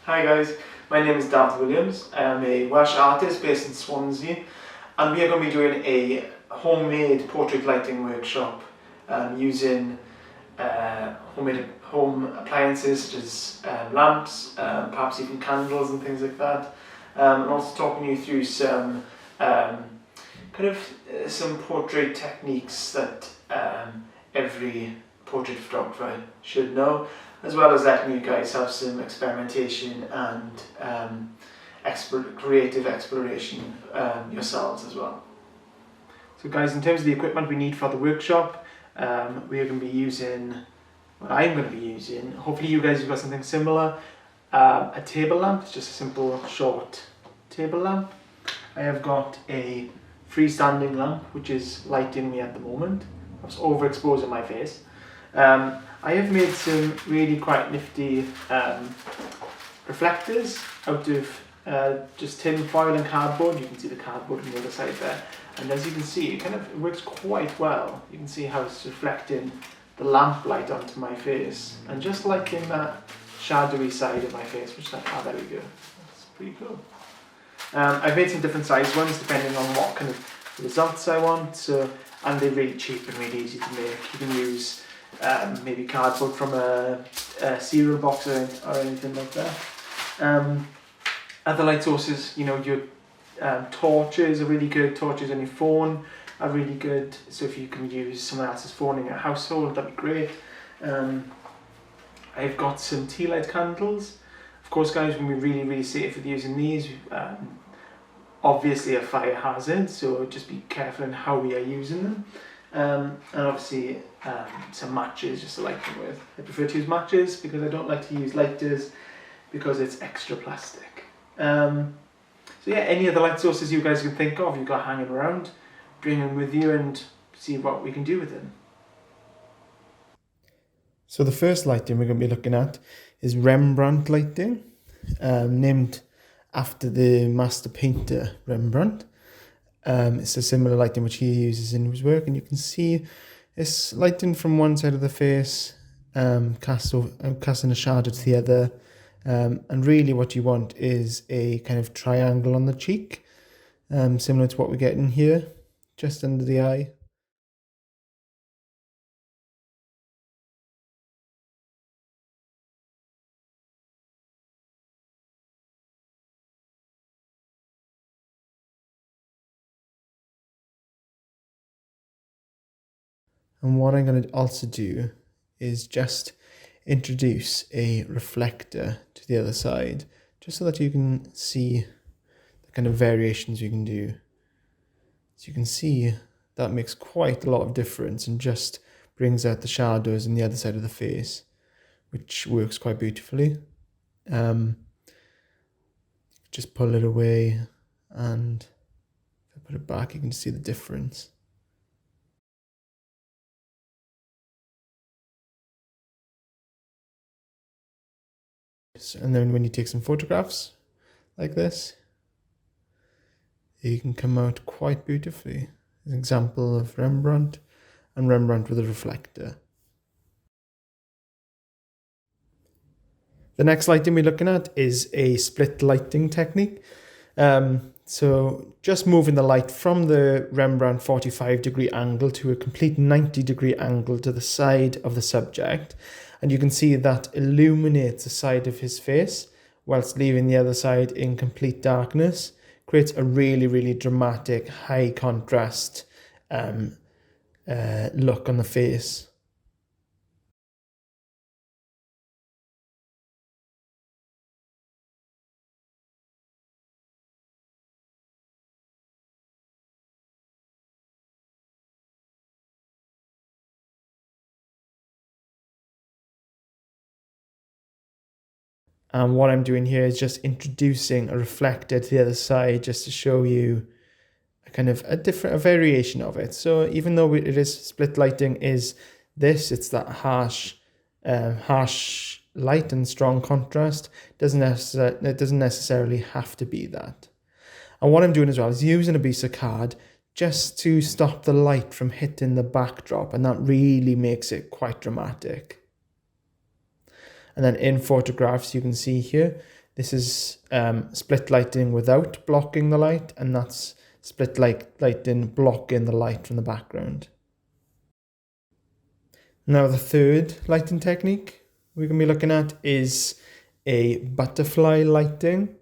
Hi guys, my name is Dafydd Williams. I am a Welsh artist based in Swansea, and we are going to be doing a homemade portrait lighting workshop using homemade home appliances such as lamps, perhaps even candles and things like that, and also talking you through some some portrait techniques that every portrait photographer should know, as well as letting you guys have some experimentation and creative exploration yourselves as well. So guys, in terms of the equipment we need for the workshop, we are going to be using, what I'm going to be using, hopefully you guys have got something similar, a table lamp. It's just a simple short table lamp. I have got a freestanding lamp which is lighting me at the moment. I was overexposing my face. I have made some really quite nifty reflectors out of just tin foil and cardboard. You can see the cardboard on the other side there, and as you can see, it works quite well. You can see how it's reflecting the lamp light onto my face and just lighting that shadowy side of my face, which there we go. That's pretty cool. I've made some different size ones depending on what kind of results I want, and they're really cheap and really easy to make. You can use maybe cardboard from a cereal box or anything like that. Other light sources, your torches are really good. Torches on your phone are really good. So if you can use someone else's phone in your household, that'd be great. I've got some tea light candles. Of course, guys, when we're really, really safe with using these, obviously a fire hazard, so just be careful in how we are using them. And obviously some matches just to light them with. I prefer to use matches because I don't like to use lighters because it's extra plastic. So yeah, any other light sources you guys can think of, you've got hanging around, bring them with you and see what we can do with them. So the first lighting we're going to be looking at is Rembrandt lighting, named after the master painter Rembrandt. It's a similar lighting which he uses in his work, and you can see it's lighting from one side of the face, casting a shadow to the other, and really what you want is a kind of triangle on the cheek, similar to what we're getting here, just under the eye. And what I'm going to also do is just introduce a reflector to the other side, just so that you can see the kind of variations you can do. So you can see that makes quite a lot of difference and just brings out the shadows on the other side of the face, which works quite beautifully. Just pull it away, and if I put it back, you can see the difference. And then when you take some photographs like this, you can come out quite beautifully. An example of Rembrandt, and Rembrandt with a reflector. The next lighting we're looking at is a split lighting technique. So just moving the light from the Rembrandt 45-degree angle to a complete 90-degree angle to the side of the subject. And you can see that illuminates the side of his face whilst leaving the other side in complete darkness. Creates a really, really dramatic, high contrast look on the face. And what I'm doing here is just introducing a reflector to the other side, just to show you a variation of it. So even though it is split lighting, it's that harsh light and strong contrast. It doesn't necessarily have to be that. And what I'm doing as well is using a piece of card just to stop the light from hitting the backdrop, and that really makes it quite dramatic. And then in photographs, you can see here, This is split lighting without blocking the light, and that's split lighting blocking the light from the background. Now the third lighting technique we're going to be looking at is a butterfly lighting.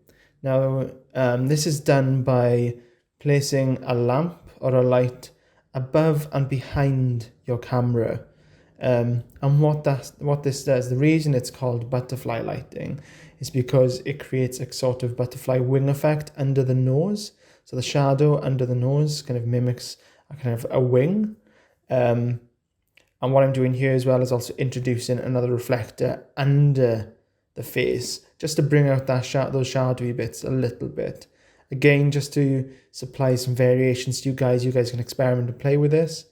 Now this is done by placing a lamp or a light above and behind your camera. And what this does, the reason it's called butterfly lighting is because it creates a sort of butterfly wing effect under the nose. So the shadow under the nose kind of mimics a kind of a wing. And what I'm doing here as well is also introducing another reflector under the face, just to bring out those shadowy bits a little bit. Again, just to supply some variations to you guys. You guys can experiment and play with this.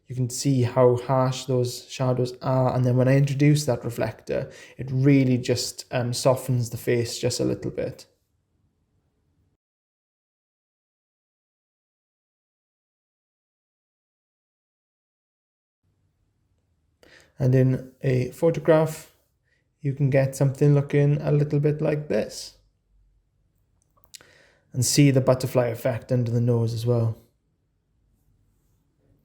You can see how harsh those shadows are. And then when I introduce that reflector, it really just softens the face just a little bit. And in a photograph, you can get something looking a little bit like this. And see the butterfly effect under the nose as well.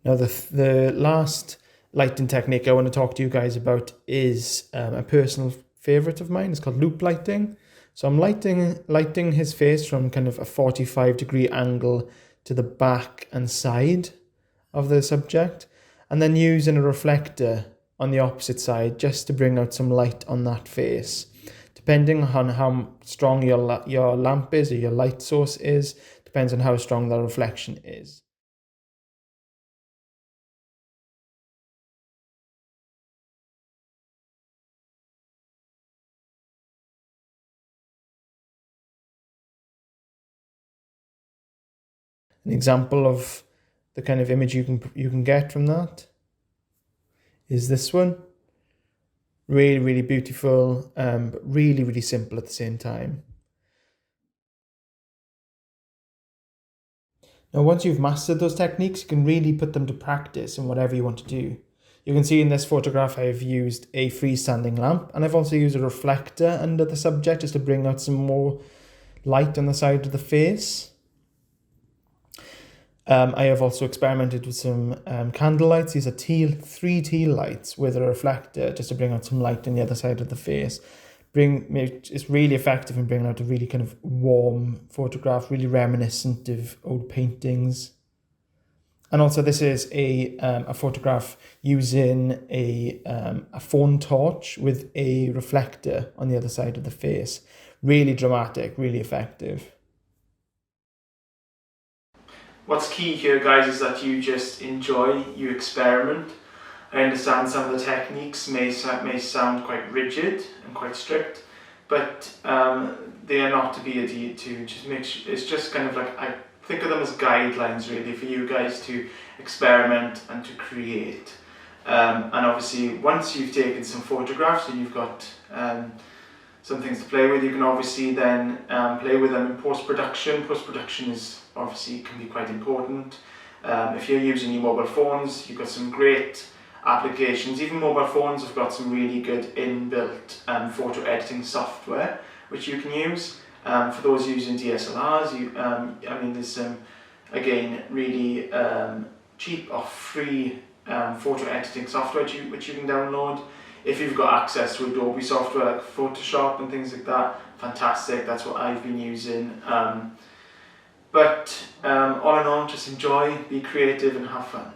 Now the last lighting technique I want to talk to you guys about is a personal favorite of mine. It's called loop lighting. So I'm lighting his face from kind of a 45-degree angle to the back and side of the subject, and then using a reflector on the opposite side just to bring out some light on that face. Depending on how strong your lamp is or your light source is, depends on how strong the reflection is. An example of the kind of image you can get from that is this one. Really, really beautiful, but really, really simple at the same time. Now, once you've mastered those techniques, you can really put them to practice in whatever you want to do. You can see in this photograph, I've used a freestanding lamp, and I've also used a reflector under the subject just to bring out some more light on the side of the face. I have also experimented with some candle lights. These are three teal lights with a reflector just to bring out some light on the other side of the face. It's really effective in bringing out a really kind of warm photograph, really reminiscent of old paintings. And also this is a photograph using a phone torch with a reflector on the other side of the face. Really dramatic, really effective. What's key here, guys, is that you just enjoy, you experiment. I understand some of the techniques may sound quite rigid and quite strict, but they are not to be adhered to. It's just kind of like, I think of them as guidelines really for you guys to experiment and to create. And obviously once you've taken some photographs and you've got some things to play with, you can obviously then play with them in post-production. Post-production is obviously can be quite important. If you're using your mobile phones, you've got some great applications. Even mobile phones have got some really good inbuilt photo editing software which you can use. For those using DSLRs, I mean there's some, again, really cheap or free photo editing software which you can download. If you've got access to Adobe software like Photoshop and things like that, fantastic, that's what I've been using. But all in all, just enjoy, be creative and have fun.